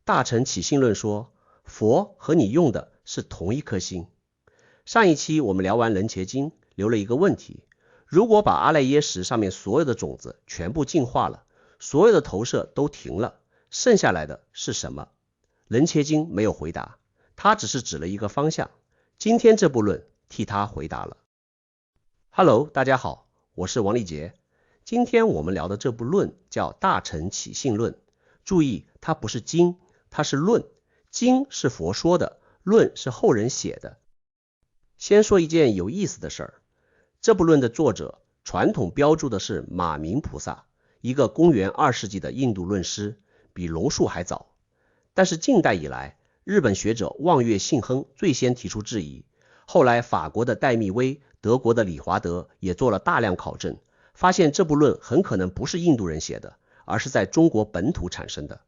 大乘起信论说，佛和你用的是同一颗心。上一期我们聊完楞伽经，留了一个问题，如果把阿赖耶识上面所有的种子全部净化了，所有的投射都停了，剩下来的是什么？楞伽经没有回答，它只是指了一个方向。今天这部论替他回答了。Hello， 大家好，我是王立杰。今天我们聊的这部论叫大乘起信论。注意，它不是经，它是论。经是佛说的，论是后人写的。先说一件有意思的事儿，这部论的作者传统标注的是马明菩萨，一个公元2世纪的印度论师，比龙树还早。但是近代以来，日本学者望月信亨最先提出质疑，后来法国的戴密威、德国的李华德也做了大量考证，发现这部论很可能不是印度人写的，而是在中国本土产生的。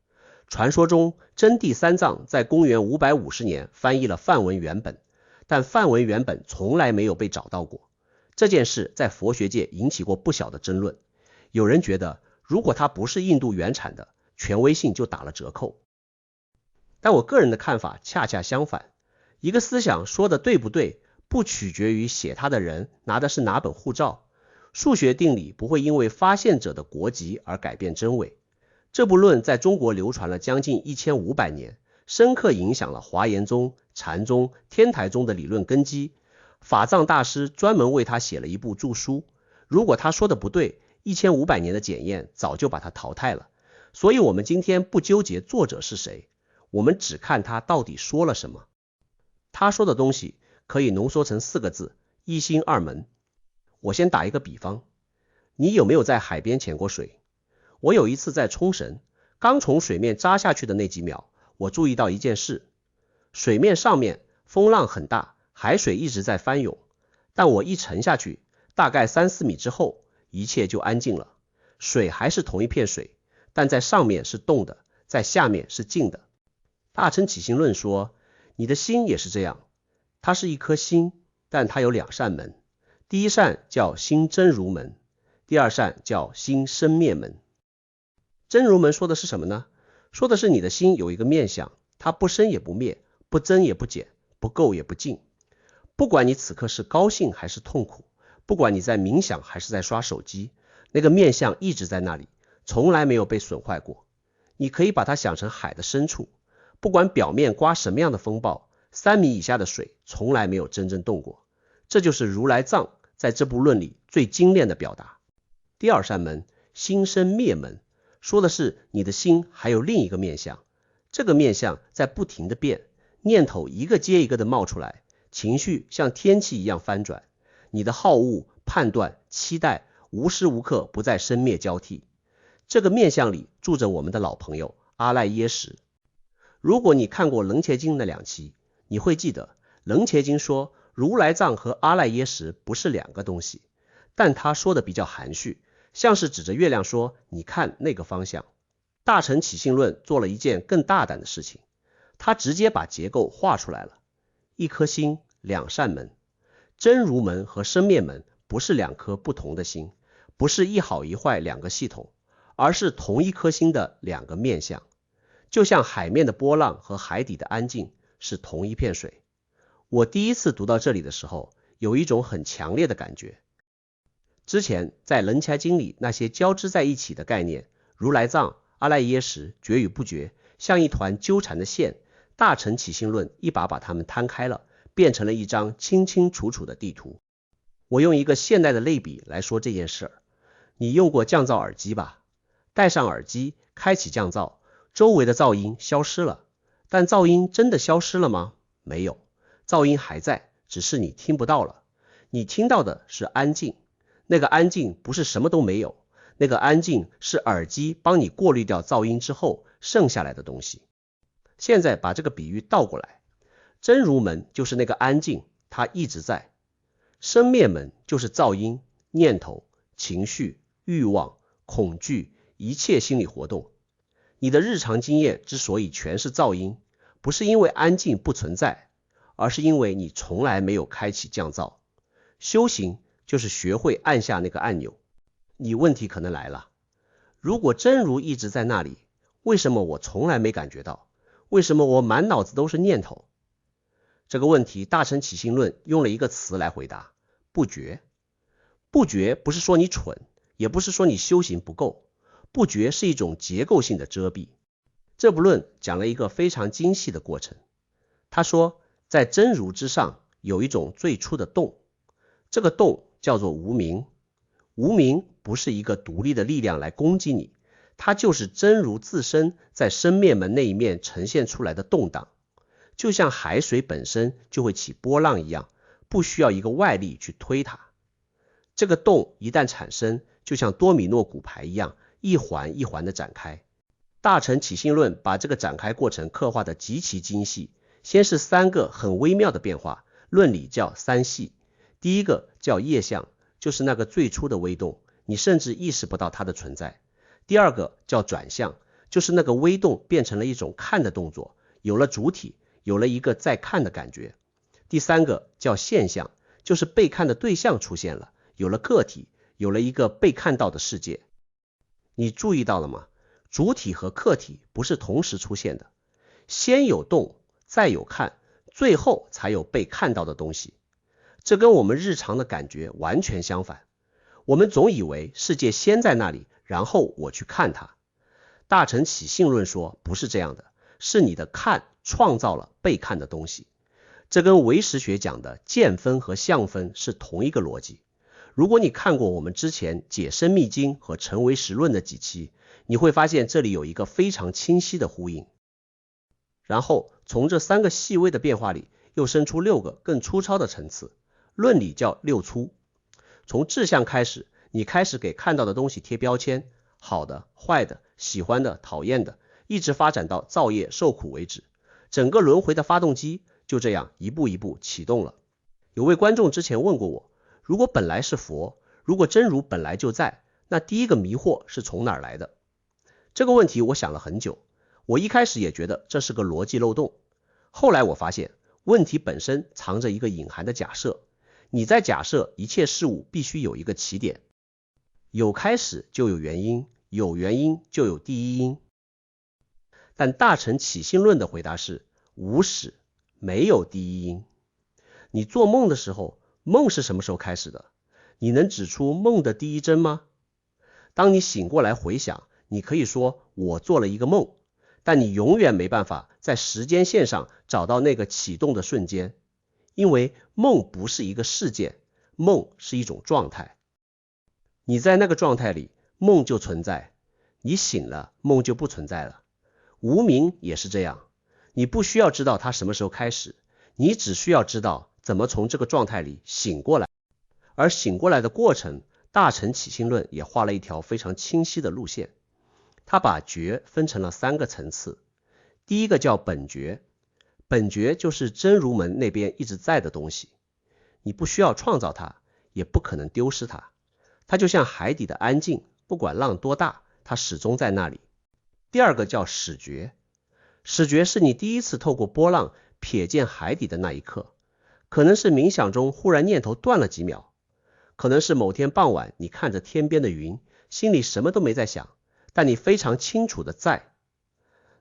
传说中真谛三藏在公元550年翻译了梵文原本，但梵文原本从来没有被找到过。这件事在佛学界引起过不小的争论，有人觉得如果它不是印度原产的，权威性就打了折扣。但我个人的看法恰恰相反，一个思想说的对不对，不取决于写它的人拿的是哪本护照。数学定理不会因为发现者的国籍而改变真伪。这部论在中国流传了将近1500年，深刻影响了华严宗、禅宗、天台宗的理论根基。法藏大师专门为他写了一部注疏，如果他说的不对，1500年的检验早就把他淘汰了。所以我们今天不纠结作者是谁，我们只看他到底说了什么。他说的东西可以浓缩成4个字：一心二门。我先打一个比方，你有没有在海边潜过水？我有一次在冲绳，刚从水面扎下去的那几秒，我注意到一件事，水面上面风浪很大，海水一直在翻涌，但我一沉下去，大概3-4米之后，一切就安静了。水还是同一片水，但在上面是动的，在下面是静的。大乘起信论说，你的心也是这样，它是一颗心，但它有2扇门。第一扇叫心真如门，第二扇叫心生灭门。真如门说的是什么呢？说的是你的心有一个面相，它不生也不灭，不增也不减，不垢也不净。不管你此刻是高兴还是痛苦，不管你在冥想还是在刷手机，那个面相一直在那里，从来没有被损坏过。你可以把它想成海的深处，不管表面刮什么样的风暴，3米以下的水从来没有真正动过。这就是如来藏在这部论里最精炼的表达。第二扇门，心生灭门，说的是你的心还有另一个面相，这个面相在不停的变，念头一个接一个的冒出来，情绪像天气一样翻转，你的好恶、判断、期待无时无刻不在生灭交替。这个面相里住着我们的老朋友阿赖耶识。如果你看过楞伽经那2期，你会记得楞伽经说如来藏和阿赖耶识不是2个东西，但他说的比较含蓄，像是指着月亮说你看那个方向。大乘起信论做了一件更大胆的事情，他直接把结构画出来了。一颗心2扇门，真如门和生灭门不是2颗不同的心，不是一好一坏2个系统，而是同一颗心的2个面相。就像海面的波浪和海底的安静是同一片水。我第一次读到这里的时候，有一种很强烈的感觉。之前在楞伽经里那些交织在一起的概念，如来藏、阿赖耶识、觉与不觉，像一团纠缠的线，大乘起信论一把把它们摊开了，变成了一张清清楚楚的地图。我用一个现代的类比来说这件事儿。你用过降噪耳机吧？戴上耳机，开启降噪，周围的噪音消失了，但噪音真的消失了吗？没有，噪音还在，只是你听不到了。你听到的是安静，那个安静不是什么都没有，那个安静是耳机帮你过滤掉噪音之后剩下来的东西。现在把这个比喻倒过来，真如门就是那个安静，它一直在。生灭门就是噪音、念头、情绪、欲望、恐惧，一切心理活动。你的日常经验之所以全是噪音，不是因为安静不存在，而是因为你从来没有开启降噪。修行就是学会按下那个按钮。你问题可能来了，如果真如一直在那里，为什么我从来没感觉到？为什么我满脑子都是念头？这个问题大乘起信论用了一个词来回答，不觉。不觉不是说你蠢，也不是说你修行不够，不觉是一种结构性的遮蔽。这部论讲了一个非常精细的过程。他说，在真如之上有一种最初的动，这个动叫做无明。无明不是一个独立的力量来攻击你，它就是真如自身在生灭门那一面呈现出来的动荡，就像海水本身就会起波浪一样，不需要一个外力去推它。这个动一旦产生，就像多米诺骨牌一样，一环一环的展开。大乘起信论把这个展开过程刻画得极其精细，先是3个很微妙的变化，论理叫3系。第一个叫业相，就是那个最初的微动，你甚至意识不到它的存在。第二个叫转向，就是那个微动变成了一种看的动作，有了主体，有了一个在看的感觉。第三个叫现象，就是被看的对象出现了，有了个体，有了一个被看到的世界。你注意到了吗？主体和客体不是同时出现的，先有动，再有看，最后才有被看到的东西。这跟我们日常的感觉完全相反。我们总以为世界先在那里，然后我去看它。大乘起信论说不是这样的，是你的看创造了被看的东西。这跟唯识学讲的见分和相分是同一个逻辑。如果你看过我们之前解深密经和成唯识论的几期，你会发现这里有一个非常清晰的呼应。然后从这3个细微的变化里，又生出6个更粗糙的层次，论理叫6粗。从志向开始，你开始给看到的东西贴标签，好的、坏的、喜欢的、讨厌的，一直发展到造业受苦为止。整个轮回的发动机就这样一步一步启动了。有位观众之前问过我，如果本来是佛，如果真如本来就在，那第一个迷惑是从哪儿来的？这个问题我想了很久，我一开始也觉得这是个逻辑漏洞，后来我发现问题本身藏着一个隐含的假设，你在假设一切事物必须有一个起点，有开始就有原因，有原因就有第一因。但大乘起信论的回答是无始，没有第一因。你做梦的时候，梦是什么时候开始的？你能指出梦的第一帧吗？当你醒过来回想，你可以说我做了一个梦，但你永远没办法在时间线上找到那个启动的瞬间，因为梦不是一个事件，梦是一种状态。你在那个状态里，梦就存在，你醒了，梦就不存在了。无明也是这样，你不需要知道它什么时候开始，你只需要知道怎么从这个状态里醒过来。而醒过来的过程，大乘起信论也画了一条非常清晰的路线。他把觉分成了3个层次。第一个叫本觉，本觉就是真如门那边一直在的东西，你不需要创造它，也不可能丢失它。它就像海底的安静，不管浪多大，它始终在那里。第二个叫始觉，始觉是你第一次透过波浪瞥见海底的那一刻，可能是冥想中忽然念头断了几秒，可能是某天傍晚你看着天边的云，心里什么都没在想，但你非常清楚的在。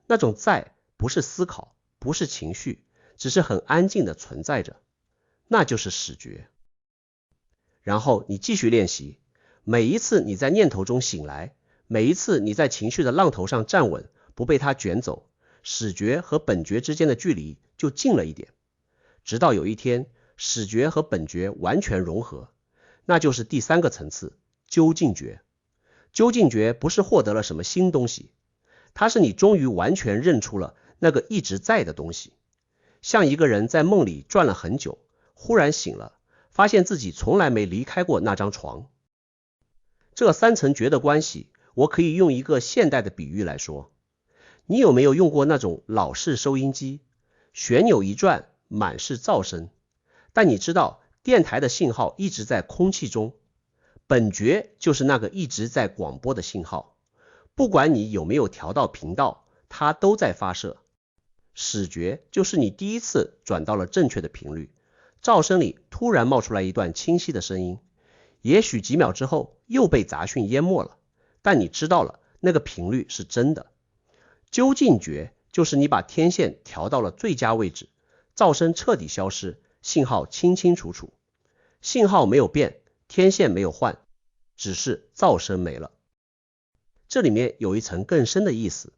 那种在不是思考，不是情绪，只是很安静的存在着，那就是始觉。然后你继续练习，每一次你在念头中醒来，每一次你在情绪的浪头上站稳，不被它卷走，始觉和本觉之间的距离就近了一点，直到有一天始觉和本觉完全融合，那就是第3个层次，究竟觉。究竟觉不是获得了什么新东西，它是你终于完全认出了那个一直在的东西。像一个人在梦里转了很久，忽然醒了，发现自己从来没离开过那张床。这3层觉的关系，我可以用一个现代的比喻来说。你有没有用过那种老式收音机，旋钮一转，满是噪声，但你知道电台的信号一直在空气中，本觉就是那个一直在广播的信号，不管你有没有调到频道，它都在发射。始觉就是你第一次转到了正确的频率，噪声里突然冒出来一段清晰的声音，也许几秒之后又被杂讯淹没了，但你知道了那个频率是真的。究竟觉就是你把天线调到了最佳位置，噪声彻底消失，信号清清楚楚。信号没有变，天线没有换，只是噪声没了。这里面有一层更深的意思。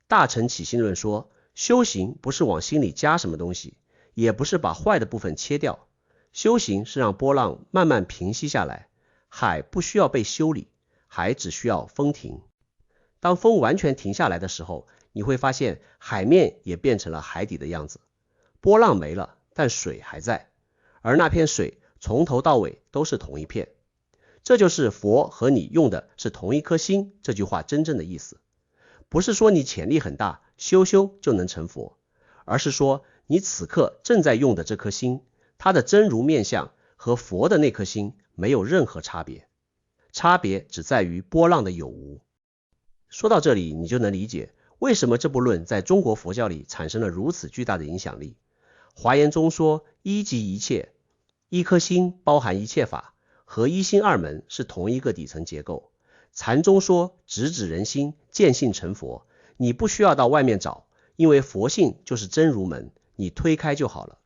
大乘起信论说，修行不是往心里加什么东西，也不是把坏的部分切掉，修行是让波浪慢慢平息下来，海不需要被修理，海只需要风停。当风完全停下来的时候，你会发现海面也变成了海底的样子，波浪没了，但水还在，而那片水从头到尾都是同一片。这就是佛和你用的是同一颗心这句话真正的意思。不是说你潜力很大，修就能成佛，而是说你此刻正在用的这颗心，它的真如面相和佛的那颗心没有任何差别，差别只在于波浪的有无。说到这里，你就能理解为什么这部论在中国佛教里产生了如此巨大的影响力。华严中说一即一切，一颗心包含一切法，和一心二门是同一个底层结构。禅中说直指人心，见性成佛，你不需要到外面找，因为佛性就是真如门，你推开就好了。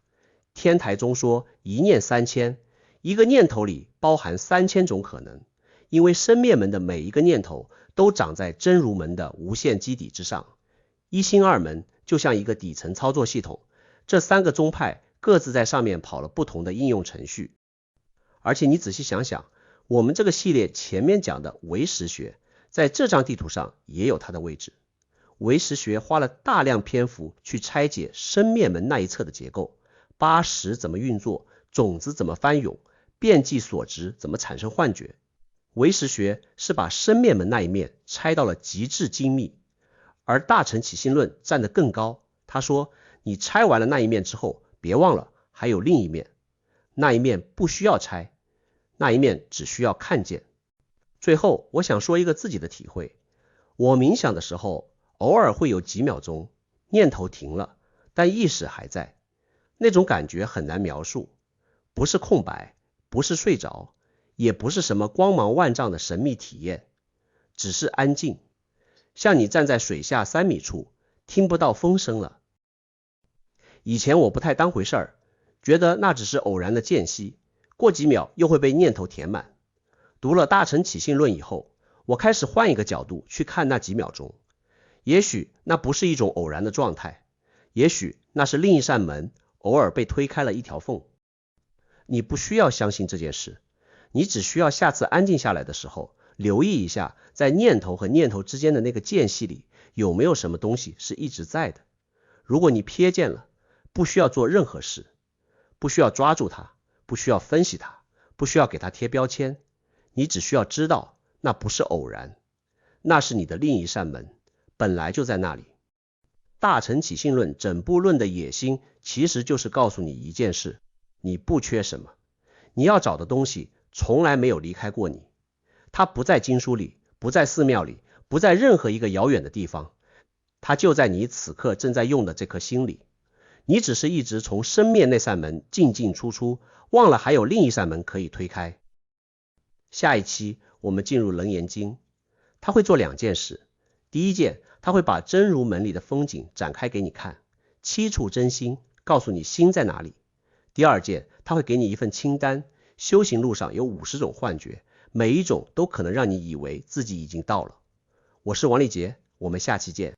天台中说一念三千，一个念头里包含3000种可能，因为生灭门的每一个念头都长在真如门的无限基底之上。一心二门就像一个底层操作系统，这3个宗派各自在上面跑了不同的应用程序。而且你仔细想想，我们这个系列前面讲的唯识学，在这张地图上也有它的位置。唯识学花了大量篇幅去拆解生灭门那一侧的结构，8识怎么运作，种子怎么翻涌，遍计所值怎么产生幻觉。唯识学是把生灭门那一面拆到了极致精密，而大乘起信论站得更高，他说你拆完了那一面之后，别忘了还有另一面，那一面不需要拆，那一面只需要看见。最后我想说一个自己的体会，我冥想的时候偶尔会有几秒钟念头停了，但意识还在，那种感觉很难描述，不是空白，不是睡着，也不是什么光芒万丈的神秘体验，只是安静，像你站在水下3米处，听不到风声了。以前我不太当回事儿，觉得那只是偶然的间隙，过几秒又会被念头填满。读了大乘起信论以后，我开始换一个角度去看那几秒钟，也许那不是一种偶然的状态，也许那是另一扇门偶尔被推开了一条缝。你不需要相信这件事，你只需要下次安静下来的时候，留意一下在念头和念头之间的那个间隙里，有没有什么东西是一直在的。如果你瞥见了，不需要做任何事，不需要抓住它，不需要分析它，不需要给它贴标签，你只需要知道那不是偶然，那是你的另一扇门，本来就在那里。大乘起信论整部论的野心其实就是告诉你一件事，你不缺什么，你要找的东西从来没有离开过你，它不在经书里，不在寺庙里，不在任何一个遥远的地方，它就在你此刻正在用的这颗心里。你只是一直从生灭那扇门进进出出，忘了还有另一扇门可以推开。下一期我们进入楞严经，他会做2件事。第一件，他会把真如门里的风景展开给你看，7处真心，告诉你心在哪里。第二件，他会给你一份清单，修行路上有50种幻觉，每一种都可能让你以为自己已经到了。我是王立杰，我们下期见。